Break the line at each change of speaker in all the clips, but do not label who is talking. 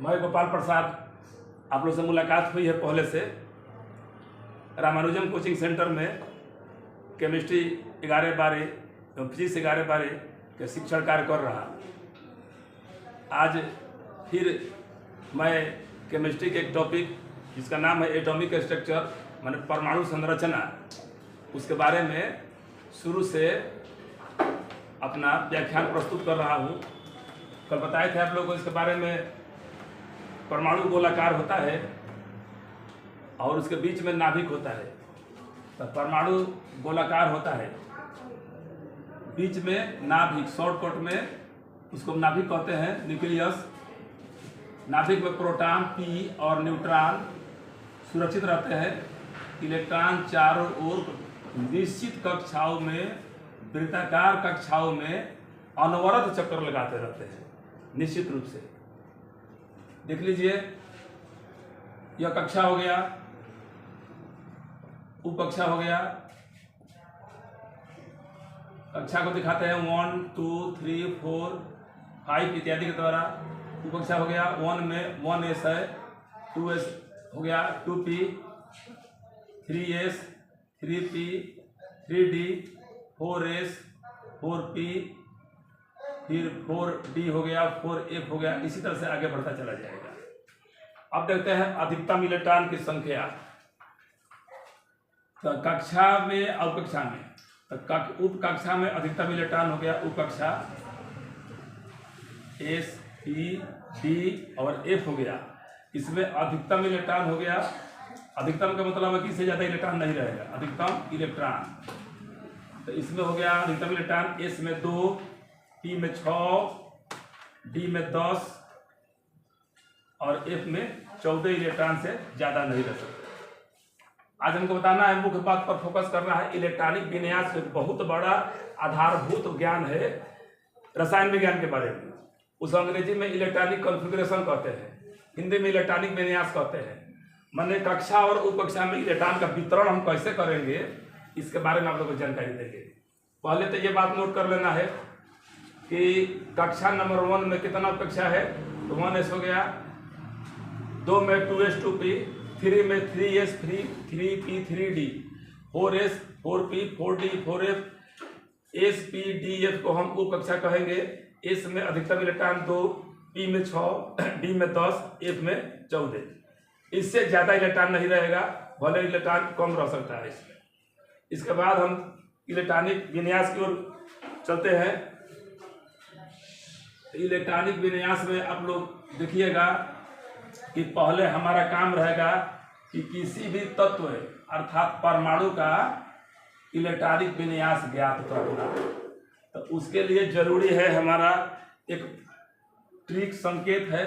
मैं गोपाल प्रसाद, आप लोग से मुलाकात हुई है पहले से। रामानुजम कोचिंग सेंटर में केमिस्ट्री 11-12 एवं फिजिक्स 11-12 के शिक्षण कार्य कर रहा। आज फिर मैं केमिस्ट्री के एक टॉपिक जिसका नाम है एटॉमिक स्ट्रक्चर माने परमाणु संरचना, उसके बारे में शुरू से अपना व्याख्यान प्रस्तुत कर रहा हूँ। कल बताए थे आप लोगों को इसके बारे में। परमाणु गोलाकार होता है और उसके बीच में नाभिक होता है। तो परमाणु गोलाकार होता है, बीच में नाभिक, शॉर्टकट में उसको नाभिक कहते हैं, न्यूक्लियस। नाभिक में प्रोटॉन, पी और न्यूट्रॉन सुरक्षित रहते हैं। इलेक्ट्रॉन चारों ओर निश्चित कक्षाओं में, वृत्ताकार कक्षाओं में अनवरत चक्कर लगाते रहते हैं निश्चित रूप से। देख लीजिए, यह कक्षा हो गया, उपकक्षा हो गया। कक्षा को दिखाते हैं 1, 2, 3, 4, 5 इत्यादि के द्वारा। उपकक्षा हो गया 1 में 1s है, 2s हो गया 2p, 3s, 3p, 3d, 4s, 4p, फिर 4d हो गया, 4f हो गया। इसी तरह से आगे बढ़ता चला जाएगा। अब देखते हैं अधिकतम इलेक्ट्रॉन की संख्या। तो कक्षा में और कक्षा में, तो उप कक्षा में अधिकतम इलेक्ट्रॉन हो गया उपकक्षा s, p, d और f हो गया। इसमें अधिकतम इलेक्ट्रॉन हो गया। अधिकतम का मतलब है कि इससे ज्यादा इलेक्ट्रॉन नहीं रहेगा, अधिकतम इलेक्ट्रॉन। तो इसमें हो गया अधिकतम इलेक्ट्रॉन s में 2, p में 6, d में 10 और f में 14 इलेक्ट्रॉन से ज्यादा नहीं रह सकते। आज हमको बताना है, मुख्य बात पर फोकस करना है। इलेक्ट्रॉनिक विन्यास बहुत बड़ा आधारभूत ज्ञान है रसायन विज्ञान के बारे में। उस अंग्रेजी में इलेक्ट्रॉनिक कॉन्फ़िगरेशन कहते हैं, हिंदी में इलेक्ट्रॉनिक विन्यास कहते हैं। माने कक्षा और उपकक्षा में इलेक्ट्रॉन का वितरण हम कैसे करेंगे, इसके बारे में आप लोगों को जानकारी देंगे। पहले तो ये बात नोट कर लेना है कि कक्षा नंबर 1 में कितना उपकक्षा है, तो 1s हो गया, 2 में 2s 2p, 3 में 3s 3p 3d, 4s 4p 4d 4f, s p d f को हम उपकक्षा कहेंगे। s में अधिकतम इलेक्ट्रॉन 2, p में 6, d में 10, f में 14। इससे ज्यादा इलेक्ट्रॉन नहीं रहेगा, भले इलेक्ट्रॉन कम रह सकता है इसमें। इसके बाद हम इलेक्ट्रॉनिक विन्यास की ओर चलते हैं। इलेक्ट्रॉनिक विन्यास में आप लोग देखिएगा कि पहले हमारा काम रहेगा कि किसी भी तत्व अर्थात परमाणु का इलेक्ट्रॉनिक विन्यास ज्ञात करना। तो उसके लिए जरूरी है हमारा एक ट्रिक संकेत है,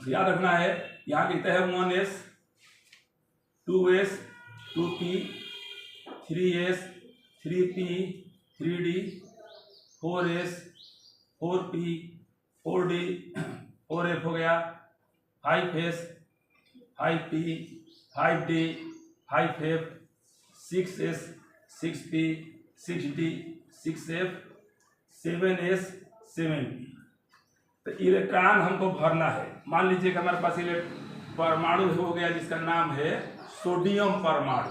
याद रखना है। यहाँ लिखते हैं 1s, 2s, 2p, 3s, 3p, 3d, 4s, 4p, 4d, 4f हो गया, 5s, 5p, 5d, 5f, 6s, 6p, 6d, 6f, 7s, 7p। तो इलेक्ट्रॉन हमको भरना है। मान लीजिए कि हमारे पास परमाणु हो गया जिसका नाम है सोडियम परमाणु।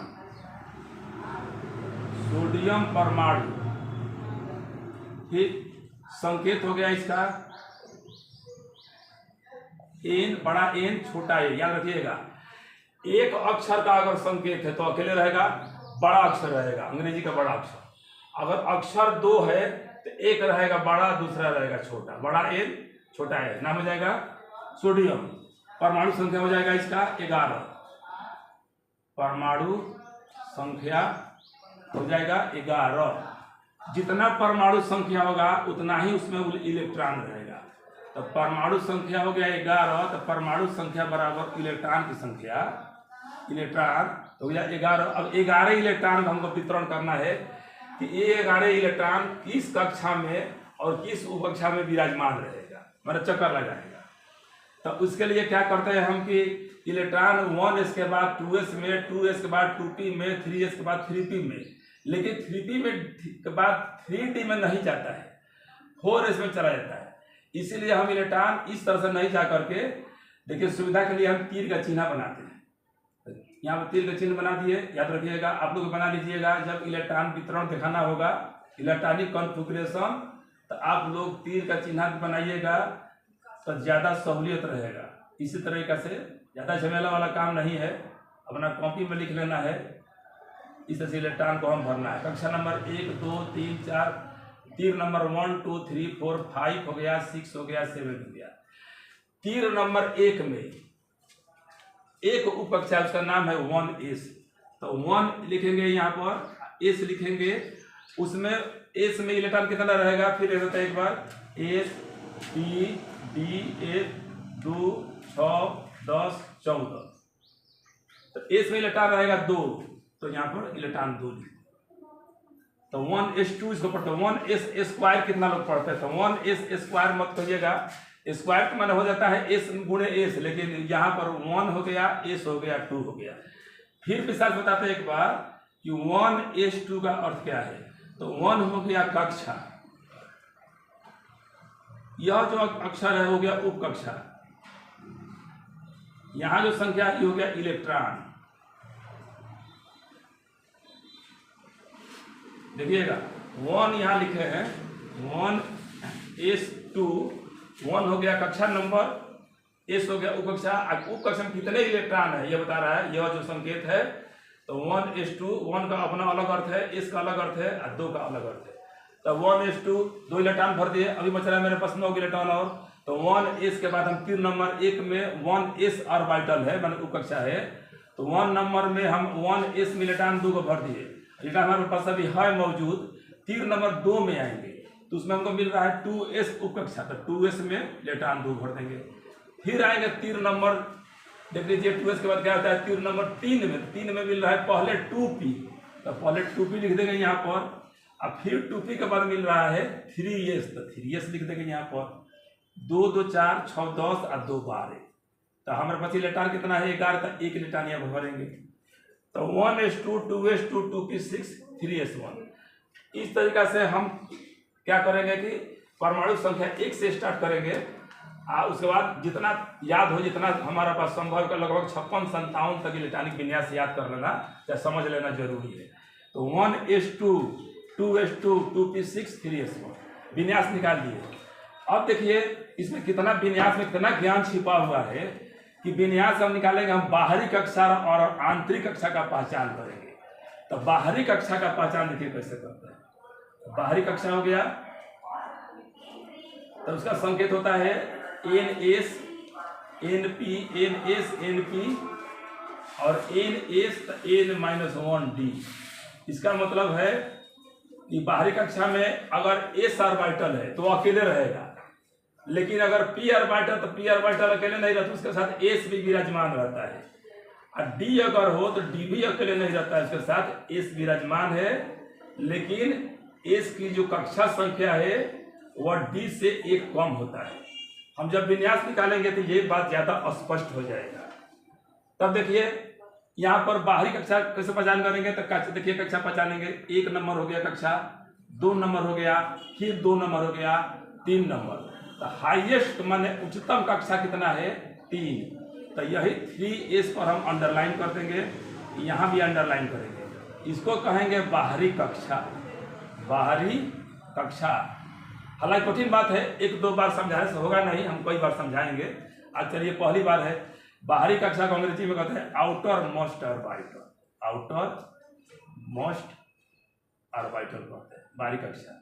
सोडियम परमाणु, फिर संकेत हो गया इसका N, बड़ा N छोटा A, याद रखिएगा। एक अक्षर का अगर संकेत है तो अकेले रहेगा, बड़ा अक्षर रहेगा, अंग्रेजी का बड़ा अक्षर। अगर अक्षर 2 है तो एक रहेगा बड़ा, दूसरा रहेगा छोटा। बड़ा N, छोटा A, नाम हो जाएगा सोडियम। परमाणु संख्या हो जाएगा इसका 11। परमाणु संख्या हो जाएगा 11। जितना परमाणु संख्या होगा उतना ही उसमें इलेक्ट्रॉन रहेगा। तो परमाणु संख्या हो गया 11, तो परमाणु संख्या बराबर इलेक्ट्रॉन की संख्या, इलेक्ट्रॉन हो गया 11। अब 11 इलेक्ट्रॉन हमको वितरण करना है कि ये 11 इलेक्ट्रॉन किस कक्षा में और किस उपकक्षा में विराजमान रहेगा, मतलब चक्कर लगाएगा। तो उसके लिए क्या करते हैं हम कि इलेक्ट्रॉन 1s के बाद 2s में, 2s के बाद 2p में, 3s के बाद 3p में, लेकिन 3p में के बाद 3d में नहीं जाता है, 4s में चला जाता है। इसीलिए हम इलेक्ट्रॉन इस तरह से नहीं जा करके देखिए सुविधा के लिए हम तीर का चिन्ह बनाते हैं। यहाँ पर तीर का चिन्ह बना दिए, याद रखिएगा। आप लोग बना लीजिएगा। जब इलेक्ट्रॉन वितरण दिखाना होगा, इलेक्ट्रॉनिक कॉन्फ़िगरेशन, तो आप लोग तीर का चिन्ह बनाइएगा तो ज़्यादा सहूलियत रहेगा। इसी तरीक़े से ज़्यादा झमेला वाला काम नहीं है, अपना कॉपी में लिख लेना है। इस तरह से इलेक्ट्रॉन को हम भरना है। कक्षा नंबर 1 2 3 4, तीर नंबर 1 2 3 4 5 हो गया, 6 हो गया, 7 हो गया। तीर नंबर 1 में एक उप कक्षा, उसका नाम है 1s। तो 1 लिखेंगे, यहाँ पर s लिखेंगे। उसमें s में इलेक्ट्रॉन कितना रहेगा, फिर होता है एक बार s p d 1 2 6 10 14। तो s में इलेक्ट्रॉन रहेगा 2, तो यहाँ पर इलेक्ट्रॉन 2 लिखेंगे। तो 1s2 इसको पढ़ते हैं। 1s स्क्वायर कितना लोग पढ़ते हैं, तो 1s स्क्वायर मत कहिएगा। स्क्वायर का माने हो जाता है s गुणे s, लेकिन यहाँ पर 1 हो गया, s हो गया, 2 हो गया। फिर विस्तार से बताते हैं एक बार कि 1s2 का अर्थ क्या है। तो 1 हो गया कक्षा, यह जो अक्षर है हो गया उप कक्षा, यहाँ जो संख्या ये हो गया इलेक्ट्रॉन। देखिएगा 1 यहाँ लिखे हैं, 1s2, 1 हो गया कक्षा नंबर, s हो गया उप कक्षा। उप कक्षा में कितने इलेक्ट्रॉन है ये बता रहा है, यह जो संकेत है। तो 1s2, 1 का अपना अलग अर्थ है, s का अलग अर्थ है और 2 का अलग अर्थ है। तो 1s2 2 इलेक्ट्रॉन भर दिए, अभी बच रहा है मेरे पास 9 इलेक्ट्रॉन और। तो 1s के बाद हम तीर नंबर 1 में 1s ऑर्बिटल है, मतलब उप कक्षा है। तो 1 नंबर में हम 1s में इलेक्ट्रॉन 2 को भर दिए, इलेक्ट्रॉन हमारे पास अभी है मौजूद। तीर नंबर 2 में आएंगे तो उसमें हमको मिल रहा है 2s उप कक्षा, तो 2s में इलेक्ट्रॉन 2 भर देंगे। फिर आएंगे तीर नंबर, देख लीजिए 2s के बाद क्या होता है, तीर नंबर 3 में मिल रहा है पहले 2p, तो पहले 2p लिख देंगे यहाँ पर। अब फिर 2p के बाद मिल रहा है 3s, तो 3s लिख देंगे यहाँ पर। 2 2 4 6 10 और 2 12, तो हमारे पास इलेक्ट्रॉन कितना है 11, तो 1 इलेक्ट्रॉन यहाँ पर भरेंगे। तो 1s2 2s2 2p6 3s1। इस तरीका से हम क्या करेंगे कि परमाणु संख्या 1 से स्टार्ट करेंगे, उसके बाद जितना याद हो, जितना हमारा पास संभव का लगभग 56-57 तक इलेक्ट्रॉनिक विन्यास याद कर लेना या समझ लेना जरूरी है। तो 1s2 2s2 2p6 3s1 विन्यास निकाल लिए। अब देखिए इसमें कितना विन्यास में कितना ज्ञान छिपा हुआ है कि विन्यास हम निकालेंगे, हम बाहरी कक्षा और आंतरिक कक्षा का पहचान करेंगे। तो बाहरी कक्षा का पहचान देखिए कैसे करते हैं। बाहरी कक्षा हो गया तो उसका संकेत होता है ns np ns np और ns n-1d। इसका मतलब है कि बाहरी कक्षा में अगर s ऑर्बिटल है तो अकेले रहेगा, लेकिन अगर p ऑर्बिटल तो p ऑर्बिटल अकेले नहीं रहता, उसके साथ s भी विराजमान रहता है। और d अगर हो तो d भी अकेले नहीं रहता है, उसके साथ s विराजमान है, लेकिन s की जो कक्षा संख्या है वह d से 1 कम होता है। हम जब विन्यास निकालेंगे तो ये बात ज्यादा स्पष्ट हो जाएगा। तब देखिए यहाँ पर बाहरी कक्षा कैसे पहचान करेंगे, तो देखिए कक्षा पहचानेंगे। 1 नंबर हो गया कक्षा, 2 नंबर हो गया, फिर 2 नंबर हो गया, 3 नंबर। तो हाईएस्ट माने उच्चतम कक्षा कितना है 3, तो यही 3s पर हम अंडरलाइन कर देंगे, यहाँ भी अंडरलाइन करेंगे। इसको कहेंगे बाहरी कक्षा। बाहरी कक्षा हालांकि कठिन बात है, 1-2 बार समझाने से होगा नहीं, हम कई बार समझाएंगे। आज चलिए पहली बार है बाहरी कक्षा को अंग्रेजी में कहते हैं outer most orbital. Outer most orbital कहते हैं बाहरी कक्षा।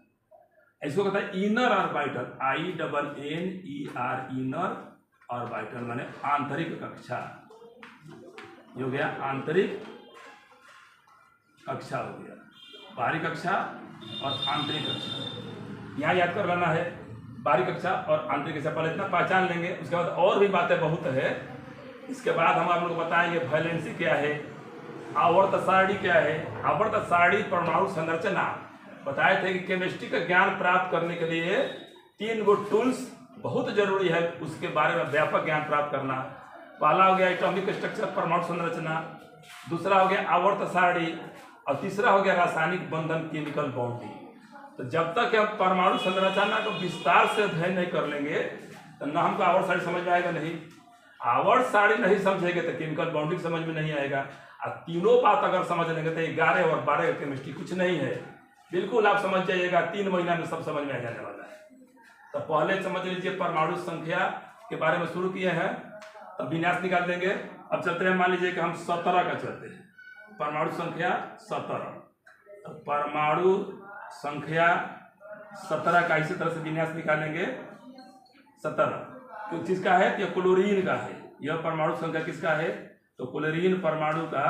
इसको कहते हैं inner orbital, INNER inner orbital माने आंतरिक कक्षा। ये हो गया आंतरिक कक्षा, हो गया बाहरी कक्षा और आंतरिक कक्षा। यहाँ याद कर लेना है बाहरी कक्षा और आंतरिक कक्षा, पहले इतना पहचान लेंगे, उसके बाद और भी बातें बहुत है। इसके बाद हम आप लोग बताएंगे वैलेंसी क्या है, आवर्त सारणी क्या है। आवर्त सारणी परमाणु संरचना बताए थे कि केमिस्ट्री का ज्ञान प्राप्त करने के लिए 3 गो टूल्स बहुत जरूरी है, उसके बारे में व्यापक ज्ञान प्राप्त करना। पहला हो गया एटॉमिक स्ट्रक्चर परमाणु संरचना, दूसरा हो गया आवर्त सारणी और तीसरा हो गया रासायनिक बंधन केमिकल बॉन्डिंग। तो जब तक हम परमाणु संरचना को विस्तार से अध्ययन नहीं कर लेंगे तो न हमको आवर्त सारणी समझ में आएगा नहीं। आवर्त सारणी नहीं समझेंगे तो केमिकल बॉन्डिंग समझ में नहीं आएगा। और तीनों बात अगर समझ लेंगे तो 11 और 12 का केमिस्ट्री कुछ नहीं है, बिल्कुल आप समझ जाइएगा, 3 महीना में सब समझ में आ जाने वाला है। तो पहले समझ लीजिए परमाणु संख्या के बारे में शुरू किए हैं, तब विन्यास निकाल देंगे। अब चलते हैं, मान लीजिए कि हम 17 का चलते हैं, परमाणु संख्या 17। तो परमाणु संख्या 17 का इसी तरह से विन्यास निकालेंगे। 17 किस चीज का है? यह क्लोरीन का है। यह परमाणु संख्या किसका है? तो क्लोरीन परमाणु का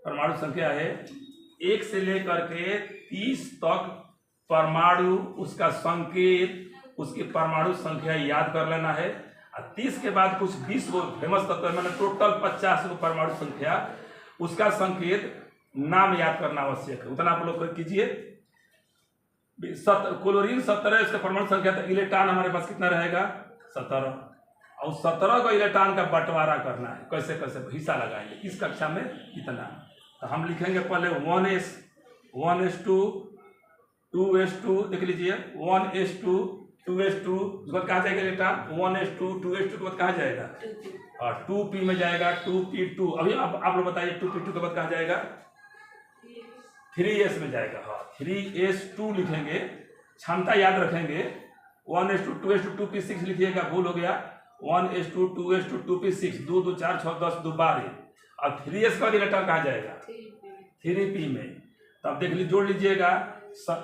परमाणु संख्या है। 1 से लेकर के 30 तक परमाणु, उसका संकेत, उसकी परमाणु संख्या याद कर लेना है। और 30 के बाद कुछ 20 वो फेमस तत्व है, मैंने टोटल 50 को परमाणु संख्या, उसका संकेत नाम याद करना आवश्यक है, उतना आप लोग कीजिए। क्लोरीन 17 इसका परमाणु संख्या, तो इलेक्ट्रॉन हमारे पास कितना रहेगा? 17। और 17 को इलेक्ट्रॉन का बंटवारा करना है, कैसे कैसे हिस्सा लगाएंगे, इस कक्षा में इतना। तो हम लिखेंगे पहले 1s 1s2 2s2, देख लीजिए 1s2 2s2, उसके बाद कहाँ जाएगा इलेक्ट्रॉन? 1s2 2s2 के बाद कहाँ जाएगा? और 2p में जाएगा 2p2। अभी आप लोग बताइए 2p2 के बाद कहाँ जाएगा? 3s में जाएगा। हाँ 3s2 लिखेंगे, क्षमता याद रखेंगे। 1s2 2s2 2p6 लिखिएगा, भूल हो गया। 1s2 2s2 2p6, 2 2 4 6 10 2 12। और 3s का इलेक्ट्रॉन कहाँ जाएगा? 3p में। तो आप देख लीजिए, जोड़ लीजिएगा,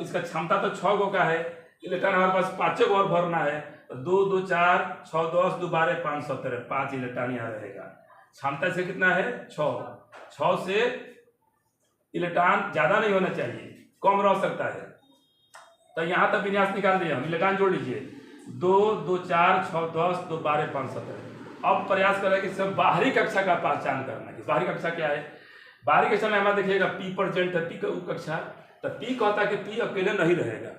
इसका क्षमता तो 6 गो का है, इलेक्ट्रॉन हमारे पास 5 को और भरना है। तो 2 2 4 6 10 2 12 5 17, 5 इलेक्ट्रॉन यहाँ रहेगा। क्षमता से कितना है? 6 से इलेक्ट्रॉन ज्यादा नहीं होना चाहिए, कम रह सकता है। तो यहाँ तक विन्यास निकाल दिया हम, इलेक्ट्रॉन जोड़ लीजिए। 2 2 4 6 10 2 12 5 17। अब प्रयास करें कि सब बाहरी कक्षा का पहचान करना है। बाहरी कक्षा क्या है? बाहरी कक्षा में हमारा देखिएगा पी परसेंट है, पी का कक्षा। तो पी कहता है कि पी अकेले नहीं रहेगा,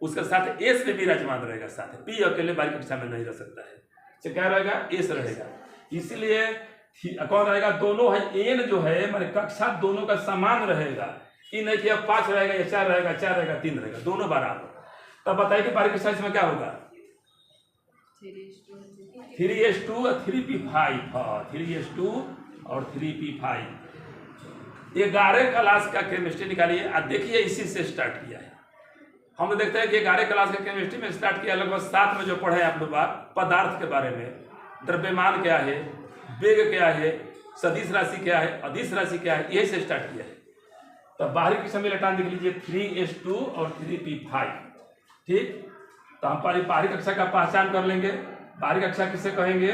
उसके साथ एस में विराजमान रहेगा साथ। पी अकेले बाहरी कक्षा में नहीं रह सकता है, तो क्या रहेगा? एस रहेगा। इसलिए कौन रहेगा? दोनों है, एन जो है माने कक्षा दोनों का समान रहेगा। ये नहीं कि अब 5 रहेगा या 4 रहेगा, 4 रहेगा 3 रहेगा, दोनों बराबर। तब बताइए कि बाहरी कक्षा इसमें क्या होगा? 3s2 और 3p5। 3s2 और 3p5। 11 क्लास का केमिस्ट्री निकालिए। और देखिए इसी से स्टार्ट किया है। हम देखते हैं कि 11 क्लास का केमिस्ट्री में स्टार्ट किया, लगभग 7 में जो पढ़े आप लोग पदार्थ के बारे में, द्रव्यमान क्या है, वेग क्या है, सदिश राशि क्या है, अदिश राशि क्या है, यही से स्टार्ट किया है। तो बाहरी कक्षा में इलेक्ट्रॉन देख लीजिए 3s2 और 3p5। ठीक, तो हम बाहरी कक्षा का पहचान कर लेंगे। बाहरी कक्षा किसे कहेंगे?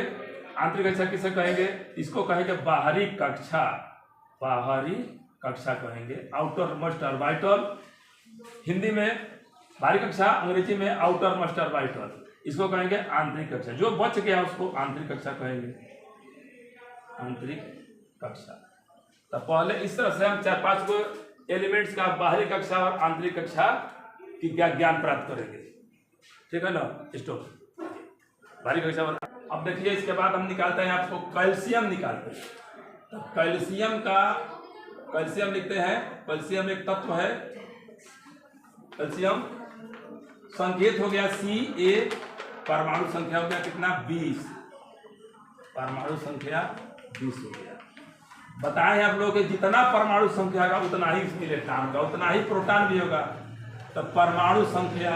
आंतरिक कक्षा किसे कहेंगे? इसको कहेंगे बाहरी कक्षा। बाहरी कक्षा कहेंगे, आउटर मोस्ट ऑर्बिटल हिंदी में बाहरी कक्षा, अंग्रेजी में आउटर मोस्ट ऑर्बिटल। इसको कहेंगे आंतरिक कक्षा। जो बच गया उसको आंतरिक कक्षा कहेंगे, आंतरिक कक्षा। तो पहले इस तरह से हम 4-5 को एलिमेंट्स का बाहरी कक्षा और आंतरिक कक्षा की ज्ञान प्राप्त करेंगे। ठीक है ना? स्टॉप बाहरी कक्षा। अब देखिए इसके बाद हम निकालते हैं, आपको कैल्शियम निकालते हैं। तो कैल्शियम लिखते हैं। कैल्शियम एक तत्व है। कैल्शियम संकेत हो गया Ca, परमाणु संख्या हो गया कितना? 20। परमाणु संख्या 20 हो गया। बताएं आप लोग कि जितना परमाणु संख्या का उतना ही इलेक्ट्रॉन का, उतना ही प्रोटॉन भी होगा। तो परमाणु संख्या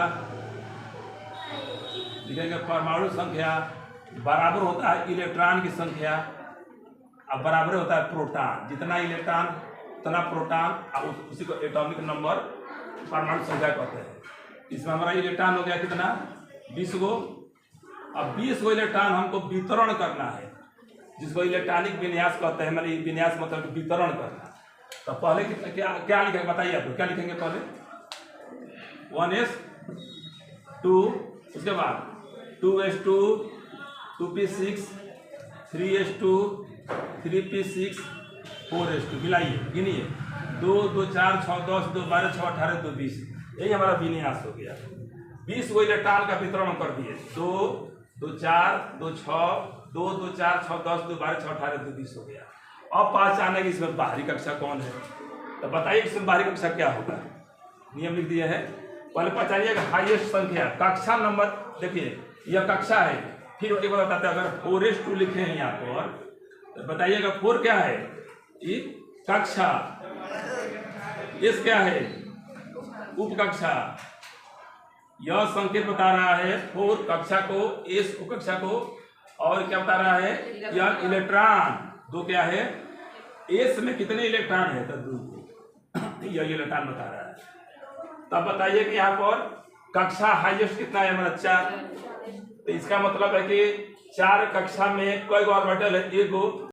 लिखेंगे, परमाणु संख्या बराबर होता है इलेक्ट्रॉन की संख्या, अब बराबर होता है प्रोटॉन। जितना इलेक्ट्रॉन उतना प्रोटॉन, और उसी को एटॉमिक नंबर परमाणु संख्या कहते हैं। इसमें हमारा इलेक्ट्रॉन हो गया कितना? 20 गो। अब 20 गो इलेक्ट्रॉन हमको वितरण करना है, जिसको इलेक्ट्रॉनिक विन्यास कहते हैं। मतलब विन्यास मतलब वितरण करना। तो पहले क्या लिखेंगे बताइए आप लोग? क्या लिखेंगे पहले? 1s2, उसके बाद 2s2 2p6 3s2 3p6 4s2। मिलाइए, गिनिए। 2 2 4 6 10 2 12 6 18 2 20। यही हमारा विन्यास हो गया। 20 गो इलेक्ट्रॉन का वितरण कर दिए। 2 2 4 2 6 2 2 4 6 10 2 12 6 18 2 20 हो गया। अब पहचाने कि इसमें बाहरी कक्षा कौन है। तो बताइए इसमें बाहरी कक्षा क्या होगा? नियम लिख दिया है। पहले पहचानिएगा हाईएस्ट संख्या, कक्षा नंबर। देखिए यह कक्षा है, फिर एक बार बताते हैं, अगर 4s2 लिखे हैं यहाँ पर तो बताइएगा 4 क्या है? ये कक्षा, S क्या है? उपकक्षा। यह संकेत बता रहा है 4 कक्षा को, S उपकक्षा को, और क्या बता रहा है? यह इलेक्ट्रॉन 2 क्या है? S में कितने इलेक्ट्रॉन है? तो 2 यह इलेक्ट्रॉन बता रहा है। तब बताइए कि यहाँ पर कक्षा हाईएस्ट कितना है हमारा? 4। तो इसका मतलब है कि 4 कक्षा में कई गो ऑर्बिटल है? 1 गो।